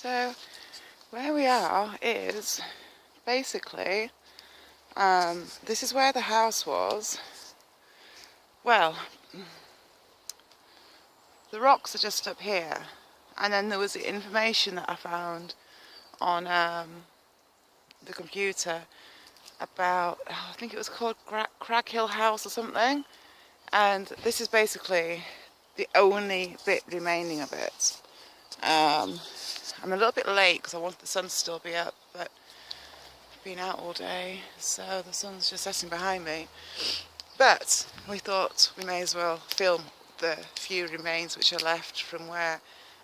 So where we are is basically, this is where the house was. Well, the rocks are just up here, and then there was the information that I found on the computer about, I think it was called Crag Hill House or something, and this is basically the only bit remaining of it. I'm a little bit late because I wanted the sun to still be up, but I've been out all day, so the sun's just setting behind me. But we thought we may as well film the few remains which are left from where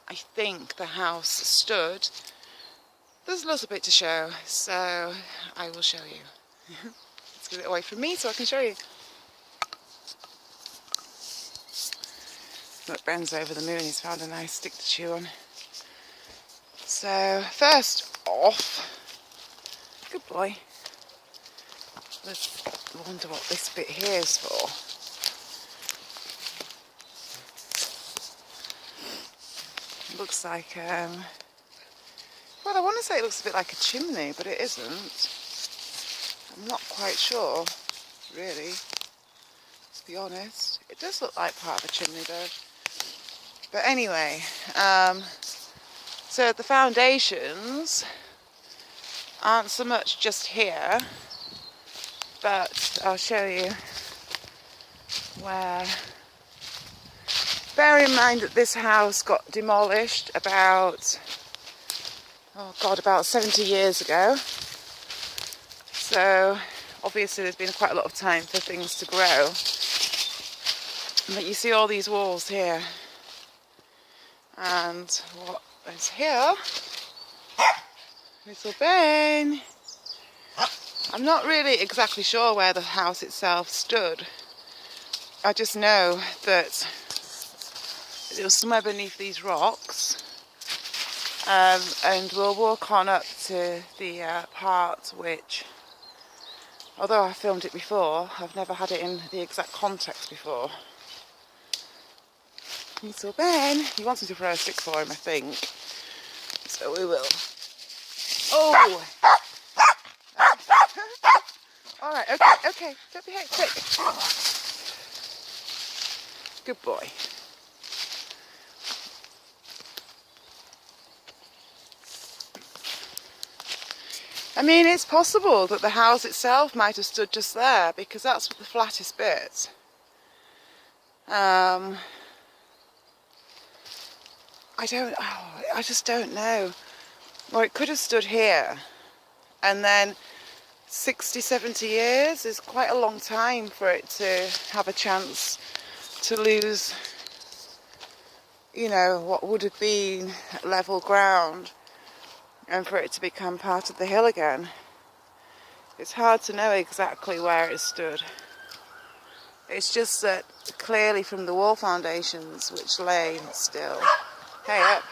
I think the house stood. There's a little bit to show, so I will show you. Let's get it away from me so I can show you. Look, Ben's over the moon, he's found a nice stick to chew on. So, first off, good boy, let's wonder what this bit here is for. It looks like, well, I want to say it looks a bit like a chimney, but it isn't. I'm not quite sure, really, to be honest. It does look like part of a chimney though. But anyway, so the foundations aren't so much just here, but I'll show you where. Bear in mind that this house got demolished about, oh God, about 70 years ago. So obviously there's been quite a lot of time for things to grow. But you see all these walls here. And what is here? Little Ben. I'm not really exactly sure where the house itself stood. I just know that it was somewhere beneath these rocks. And we'll walk on up to the part which, although I filmed it before, I've never had it in the exact context before. Little Ben, he wants me to throw a stick for him, I think. So we will. Oh! Alright, okay, don't be hectic. Good boy. I mean, it's possible that the house itself might have stood just there, because that's the flattest bit. I just don't know. Or it could have stood here, and then 60, 70 years is quite a long time for it to have a chance to lose, you know, what would have been level ground, and for it to become part of the hill again. It's hard to know exactly where it stood. It's just that clearly from the wall foundations, which lay still. Hey up.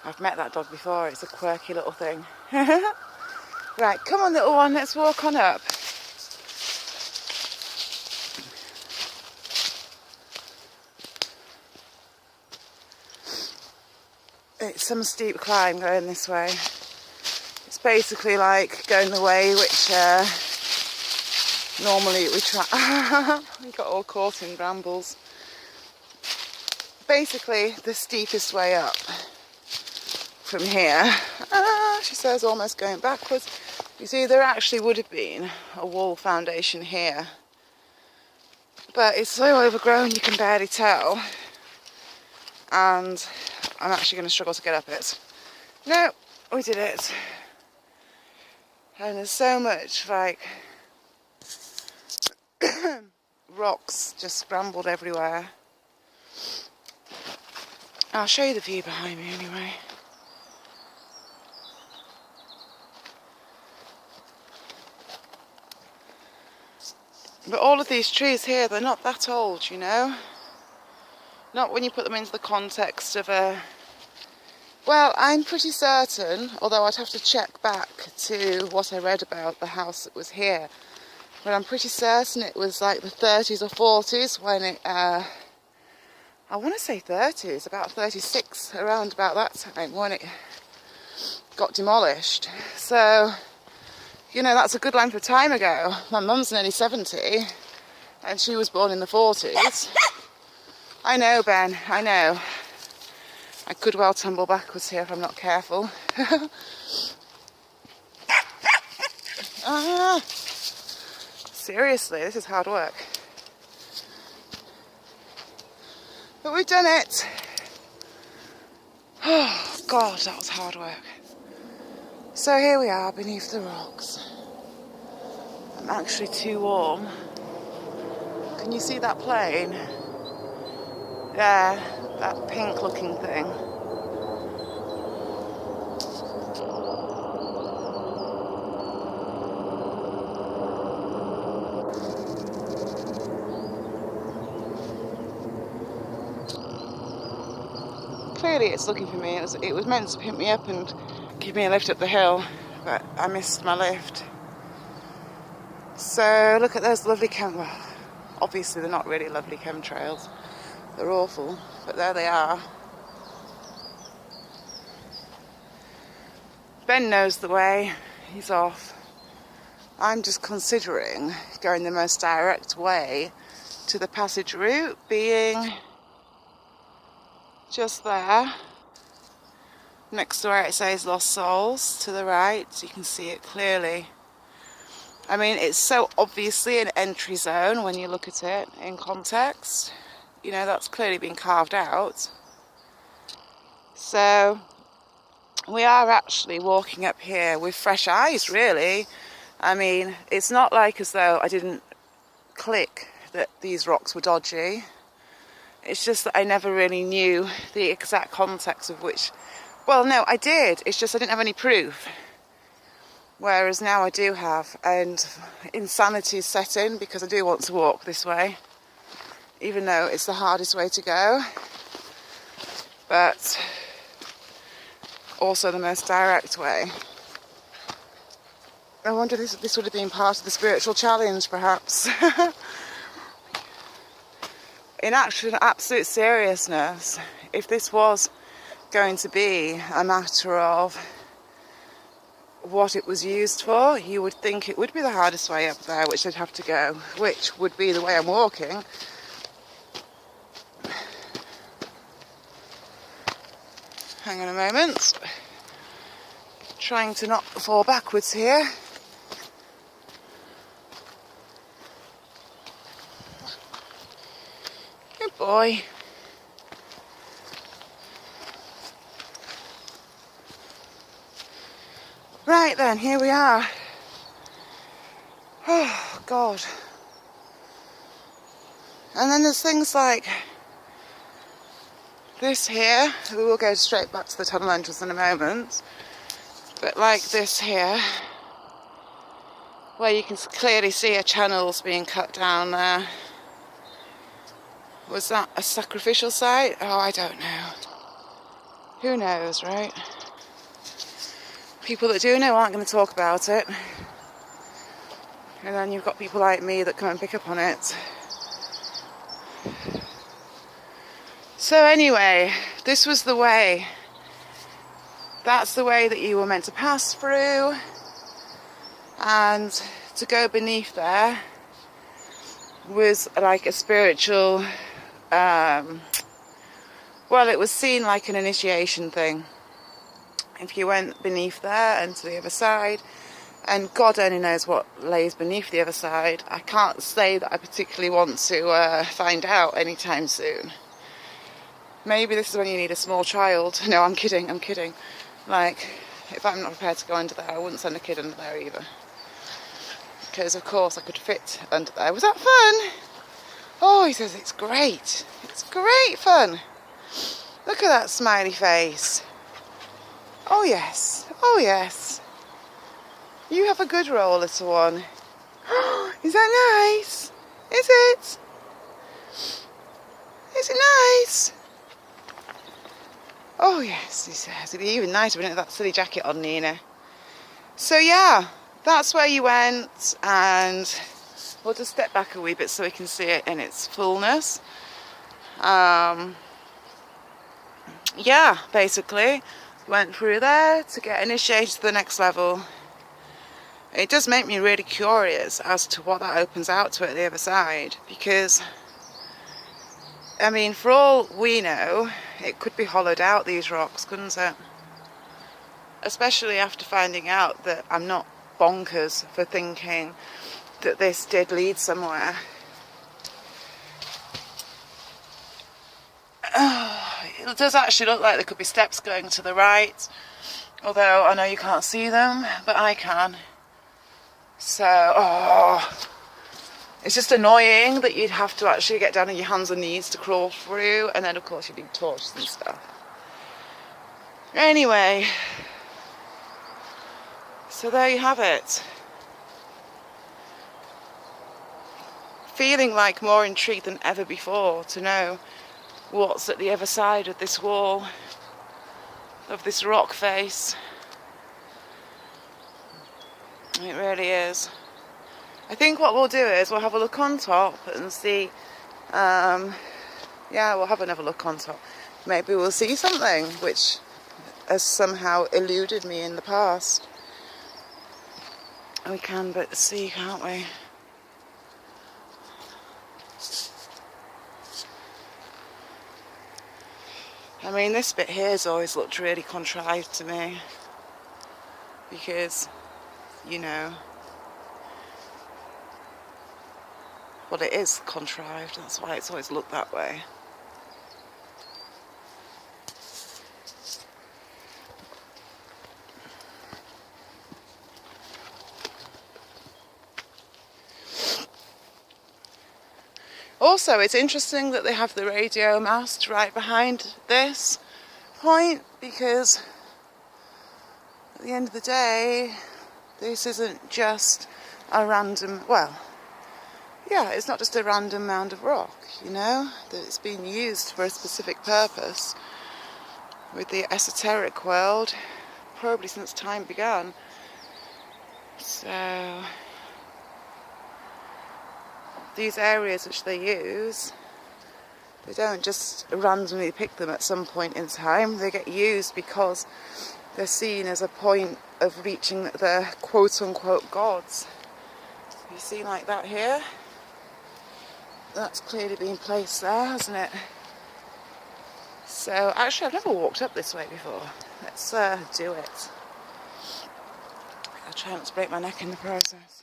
I've met that dog before, it's a quirky little thing. Right, come on little one, let's walk on up. It's some steep climb going this way. It's basically like going the way which normally we try. We got all caught in brambles. Basically the steepest way up from here. She says almost going backwards. You see, there actually would have been a wall foundation here, but it's so overgrown you can barely tell, and I'm actually going to struggle to get up it. No, we did it. And there's so much like rocks just scrambled everywhere. I'll show you the view behind me anyway. But all of these trees here, they're not that old, you know. Not when you put them into the context of a... Well, I'm pretty certain, although I'd have to check back to what I read about the house that was here, but I'm pretty certain it was like the 30s or 40s when it, I I want to say 30s, about 36, around about that time when it got demolished. So, you know, that's a good length of time ago. My mum's nearly 70 and she was born in the 40s. I know, Ben, I know. I could well tumble backwards here if I'm not careful. Seriously, this is hard work. But we've done it. Oh, God, that was hard work. So here we are beneath the rocks. I'm actually too warm. Can you see that plane? There, that pink looking thing. Clearly it's looking for me. It was meant to pick me up and give me a lift up the hill, but I missed my lift. So look at those lovely well, obviously they're not really lovely chemtrails. They're awful, but there they are. Ben knows the way. He's off. I'm just considering going the most direct way to the passage route, being just there, next to where it says Lost Souls, to the right. You can see it clearly. I mean, it's so obviously an entry zone when you look at it in context. You know, that's clearly been carved out. So we are actually walking up here with fresh eyes, really. I mean, it's not like as though I didn't click that these rocks were dodgy. It's just that I never really knew the exact context of which... Well, no, I did. It's just I didn't have any proof. Whereas now I do have. And insanity is set in because I do want to walk this way. Even though it's the hardest way to go. But also the most direct way. I wonder if this would have been part of the spiritual challenge, perhaps. In actual absolute seriousness, if this was going to be a matter of what it was used for, you would think it would be the hardest way up there, which I'd have to go, which would be the way I'm walking. Hang on a moment. Trying to not fall backwards here. Good boy. Right then, here we are. Oh, God. And then there's things like this here. We will go straight back to the tunnel entrance in a moment. But like this here, where you can clearly see a channel's being cut down there. Was that a sacrificial site? Oh, I don't know. Who knows, right? People that do know aren't going to talk about it. And then you've got people like me that come and pick up on it. So anyway, this was the way. That's the way that you were meant to pass through. And to go beneath there was like a spiritual... well, it was seen like an initiation thing. If you went beneath there and to the other side, and God only knows what lays beneath the other side, I can't say that I particularly want to find out anytime soon. Maybe this is when you need a small child. No, I'm kidding. Like, if I'm not prepared to go under there, I wouldn't send a kid under there either. Because, of course, I could fit under there. Was that fun? Oh, he says it's great. It's great fun. Look at that smiley face. Oh, yes. Oh, yes. You have a good roll, little one. Is that nice? Is it? Is it nice? Oh, yes, he says. It'd be even nicer if I didn't have that silly jacket on, Nina. So, yeah, that's where you went, and we'll just step back a wee bit so we can see it in its fullness. Yeah, basically went through there to get initiated to the next level. It does make me really curious as to what that opens out to at the other side, because I mean, for all we know, it could be hollowed out, these rocks, couldn't it? Especially after finding out that I'm not bonkers for thinking that this did lead somewhere. It does actually look like there could be steps going to the right, although I know you can't see them, but I can. So, it's just annoying that you'd have to actually get down on your hands and knees to crawl through, and then of course you need torches and stuff. Anyway, so there you have it. Feeling like more intrigued than ever before to know what's at the other side of this wall, of this rock face. It really is. I think what we'll do is we'll have a look on top and see, yeah, we'll have another look on top. Maybe we'll see something which has somehow eluded me in the past. We can but see, can't we? I mean, this bit here has always looked really contrived to me, because, you know, well, it is contrived, that's why it's always looked that way. Also, it's interesting that they have the radio mast right behind this point, because at the end of the day, this isn't just a random, well, yeah, it's not just a random mound of rock, you know, that it's been used for a specific purpose with the esoteric world, probably since time began. So these areas which they use, they don't just randomly pick them at some point in time. They get used because they're seen as a point of reaching the quote-unquote gods. You see like that here? That's clearly been placed there, hasn't it? So, actually I've never walked up this way before. Let's do it. I'll try not to break my neck in the process.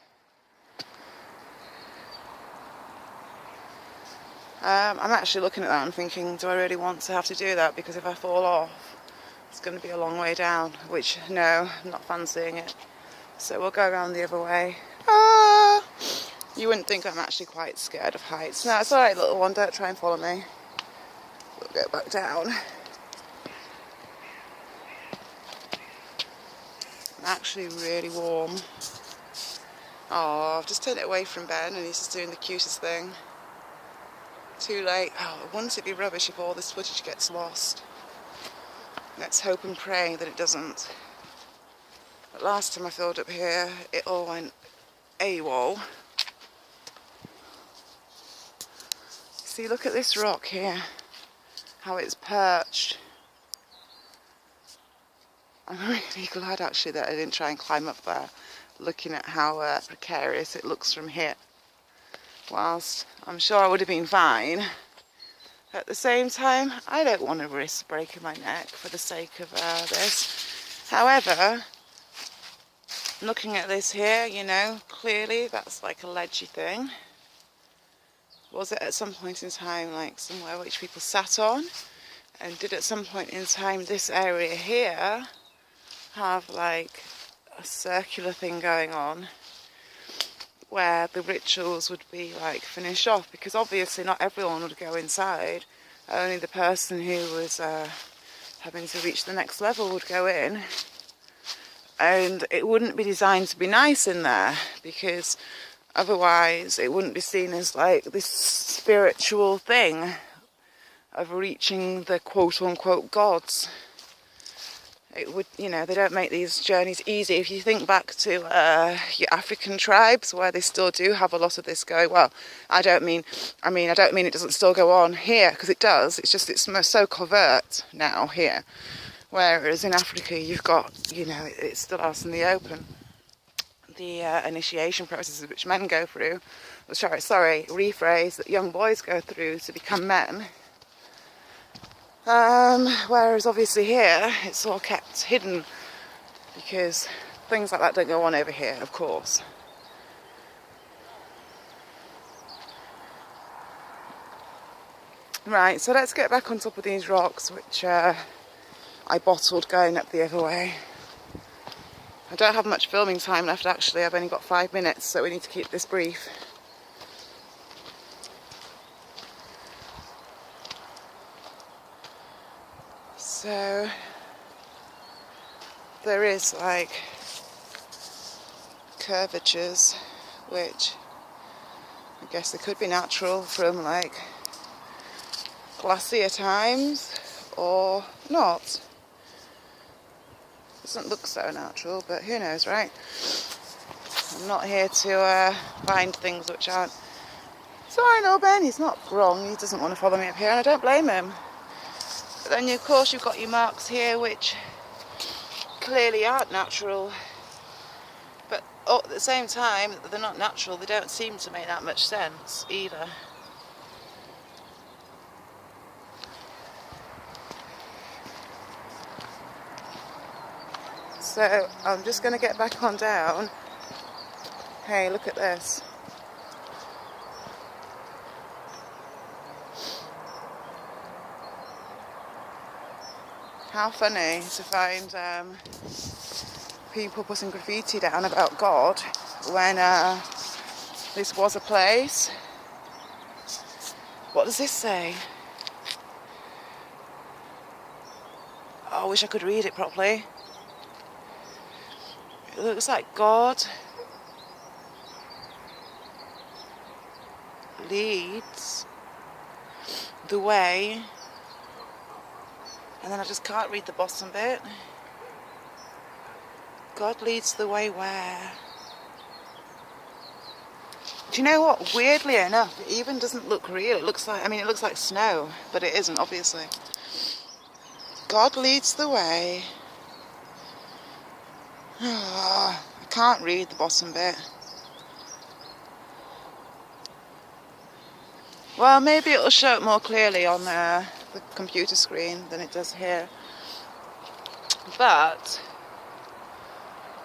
I'm actually looking at that and thinking, do I really want to have to do that? Because if I fall off, it's going to be a long way down, which, no, I'm not fancying it. So we'll go around the other way. Ah! You wouldn't think I'm actually quite scared of heights. No, it's alright, little one, don't try and follow me. We'll go back down. I'm actually really warm. Oh, I've just turned it away from Ben and he's just doing the cutest thing. Too late. Oh, wouldn't it be rubbish if all this footage gets lost? Let's hope and pray that it doesn't. But last time I filled up here, it all went AWOL. See, look at this rock here, how it's perched. I'm really glad actually that I didn't try and climb up there, looking at how precarious it looks from here. Whilst I'm sure I would have been fine, at the same time, I don't want to risk breaking my neck for the sake of this. However, looking at this here, you know, clearly that's like a ledgy thing. Was it at some point in time like somewhere which people sat on? And did at some point in time this area here have like a circular thing going on, where the rituals would be like finished off? Because obviously not everyone would go inside, only the person who was having to reach the next level would go in, and it wouldn't be designed to be nice in there, because otherwise it wouldn't be seen as like this spiritual thing of reaching the quote-unquote gods. it would, you know, they don't make these journeys easy. If you think back to your African tribes where they still do have a lot of this going, well, I don't mean it doesn't still go on here, because it does. It's just it's so covert now here. Whereas in Africa, you've got, you know, it's still out in the open. The initiation processes which men go through, rephrase, that young boys go through to become men. Whereas obviously here, it's all kept hidden because things like that don't go on over here, of course. Right, so let's get back on top of these rocks, which I bottled going up the other way. I don't have much filming time left actually, I've only got 5 minutes, so we need to keep this brief. So there is like curvatures, which I guess they could be natural from like glacier times or not. Doesn't look so natural, but who knows, right? I'm not here to find things which aren't. Sorry, no, Ben, he's not wrong. He doesn't want to follow me up here, and I don't blame him. But then, of course, you've got your marks here, which clearly aren't natural. But at the same time, they're not natural. They don't seem to make that much sense either. So I'm just going to get back on down. Hey, look at this. How funny to find people putting graffiti down about God when this was a place. What does this say? Oh, I wish I could read it properly. It looks like God leads the way, and then I just can't read the bottom bit. God leads the way where? Do you know what? Weirdly enough, it even doesn't look real. It looks like, it looks like snow, but it isn't, obviously. God leads the way. Oh, I can't read the bottom bit. Well, maybe it'll show it more clearly on the computer screen than it does here. But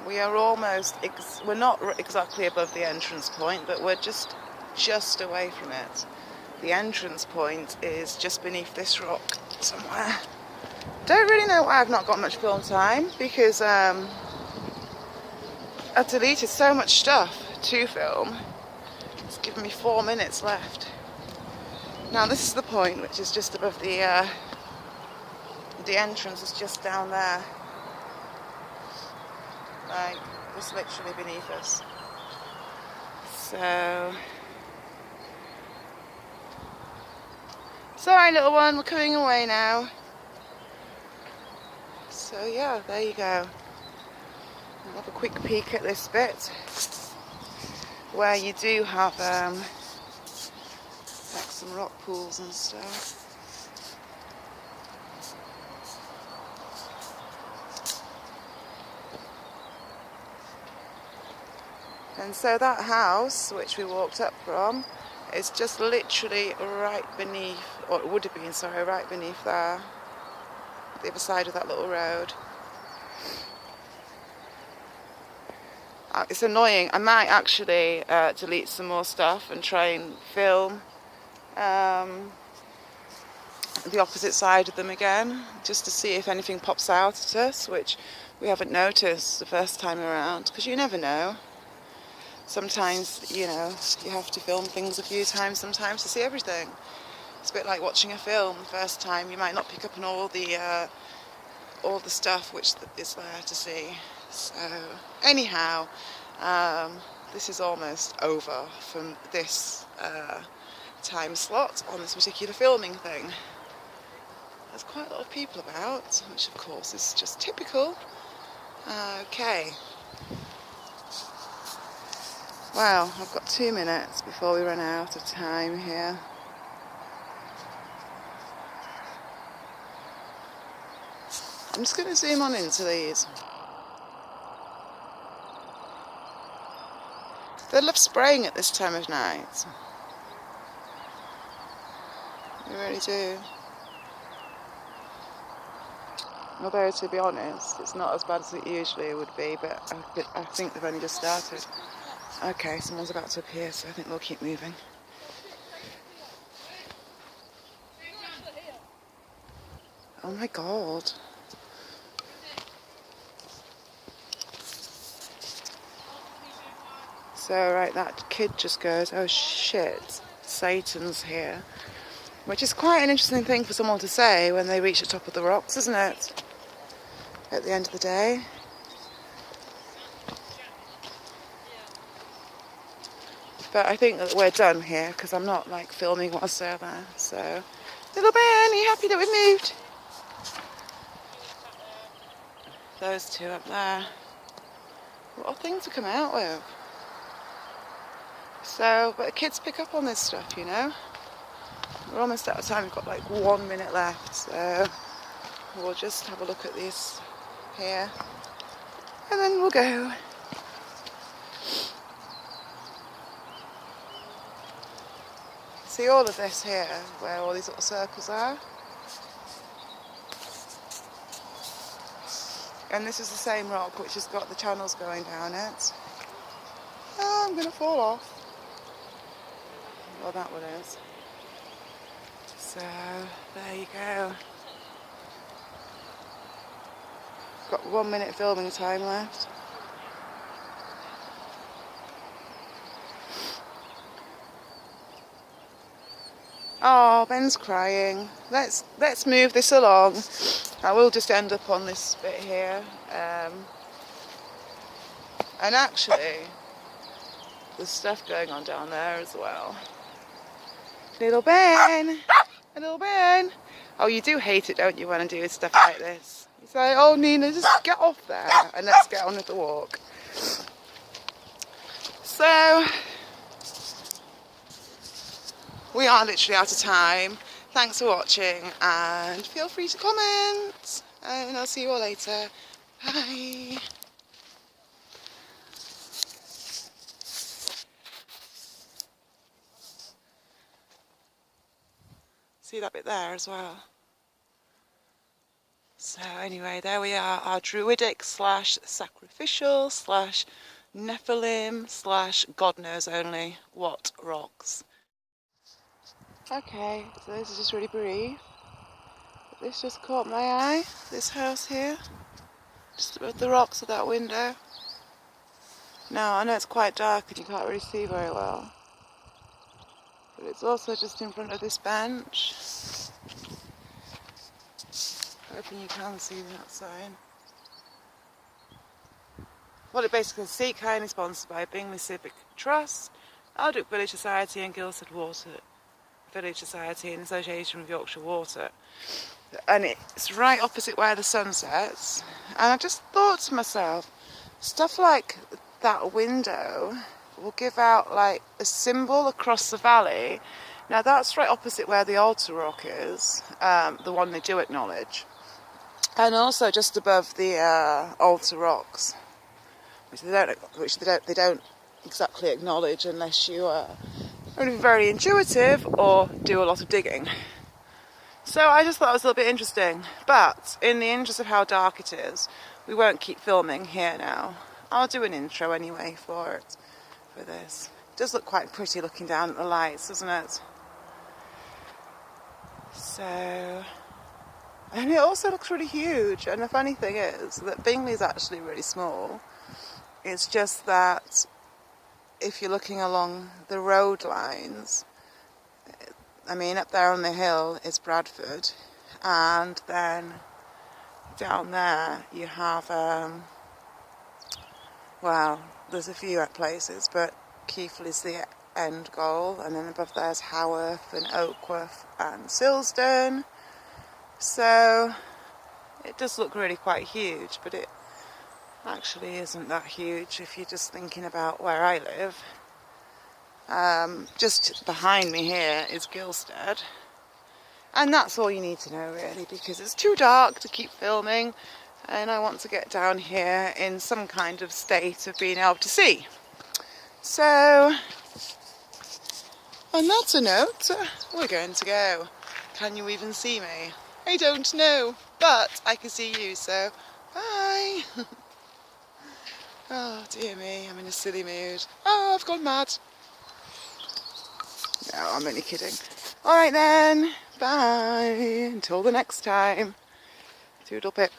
we are almost, we're not exactly above the entrance point, but we're just away from it. The entrance point is just beneath this rock somewhere. Don't really know why I've not got much film time, because I've deleted so much stuff to film. It's given me 4 minutes left. Now this is the point, which is just above the entrance is just down there. Like, just literally beneath us. So, sorry little one, we're coming away now. So yeah, there you go. I'll have a quick peek at this bit where you do have like some rock pools and stuff. And so that house, which we walked up from, is just literally right beneath, or it would have been, sorry, right beneath there, the other side of that little road. It's annoying. I might actually delete some more stuff and try and film the opposite side of them again, just to see if anything pops out at us, which we haven't noticed the first time around, because you never know. Sometimes, you know, you have to film things a few times sometimes to see everything. It's a bit like watching a film. The first time you might not pick up on all the stuff which is there to see. So anyhow, this is almost over from this time slot on this particular filming thing. There's quite a lot of people about, which of course is just typical. Okay. Well, I've got 2 minutes before we run out of time here. I'm just going to zoom on into these. They love spraying at this time of night. They really do. Although, to be honest, it's not as bad as it usually would be, but I think they've only just started. Okay, someone's about to appear, so I think we'll keep moving. Oh my god. So, right, that kid just goes, oh shit, Satan's here. Which is quite an interesting thing for someone to say when they reach the top of the rocks, isn't it? At the end of the day. But I think that we're done here, because I'm not, like, filming whilst they're there. So, little Ben, are you happy that we moved? Those two up there. What a thing to come out with. So, but kids pick up on this stuff, you know. We're almost out of time, we've got like 1 minute left, so we'll just have a look at this here, and then we'll go. See all of this here, where all these little circles are? And this is the same rock which has got the channels going down it. Oh, I'm going to fall off. Well, that one is. So, there you go. Got 1 minute filming time left. Oh, Ben's crying. Let's move this along. I will just end up on this bit here. And actually, there's stuff going on down there as well. Little Ben! Little Ben! Oh, you do hate it, don't you, when I do stuff like this? You say, oh Nina, just get off there and let's get on with the walk. So, we are literally out of time. Thanks for watching and feel free to comment. And I'll see you all later. Bye! See that bit there as well. So anyway, there we are, our Druidic / sacrificial / Nephilim / God knows only what rocks. Okay, so this is just really brief. But this just caught my eye, this house here. Just above the rocks of that window. Now, I know it's quite dark and you can't really see very well. But it's also just in front of this bench. Hoping you can see that sign. What it basically says, Seek kindly sponsored by Bingley Civic Trust, Aldwick Village Society and Gilstead Water Village Society in association with Yorkshire Water. And it's right opposite where the sun sets. And I just thought to myself, stuff like that window will give out like a symbol across the valley. Now that's right opposite where the altar rock is, the one they do acknowledge. And also just above the altar rocks, which they don't exactly acknowledge unless you are very intuitive or do a lot of digging. So I just thought it was a little bit interesting. But in the interest of how dark it is, we won't keep filming here now. I'll do an intro anyway for this. It does look quite pretty looking down at the lights, doesn't it? So, and it also looks really huge. And the funny thing is that Bingley's actually really small. It's just that if you're looking along the road lines, I mean, up there on the hill is Bradford, and then down there you have, well, there's a few places, but Keighley is the end goal, and then above there's Haworth and Oakworth and Silsden. So it does look really quite huge, but it actually isn't that huge if you're just thinking about where I live. Just behind me here is Gilstead, and that's all you need to know really, because it's too dark to keep filming and I want to get down here in some kind of state of being able to see. So on that note, we're going to go. Can you even see me? I don't know, but I can see you, so bye. Oh dear me, I'm in a silly mood. Oh, I've gone mad. No, I'm only kidding. Alright then, bye. Until the next time. Toodle pip.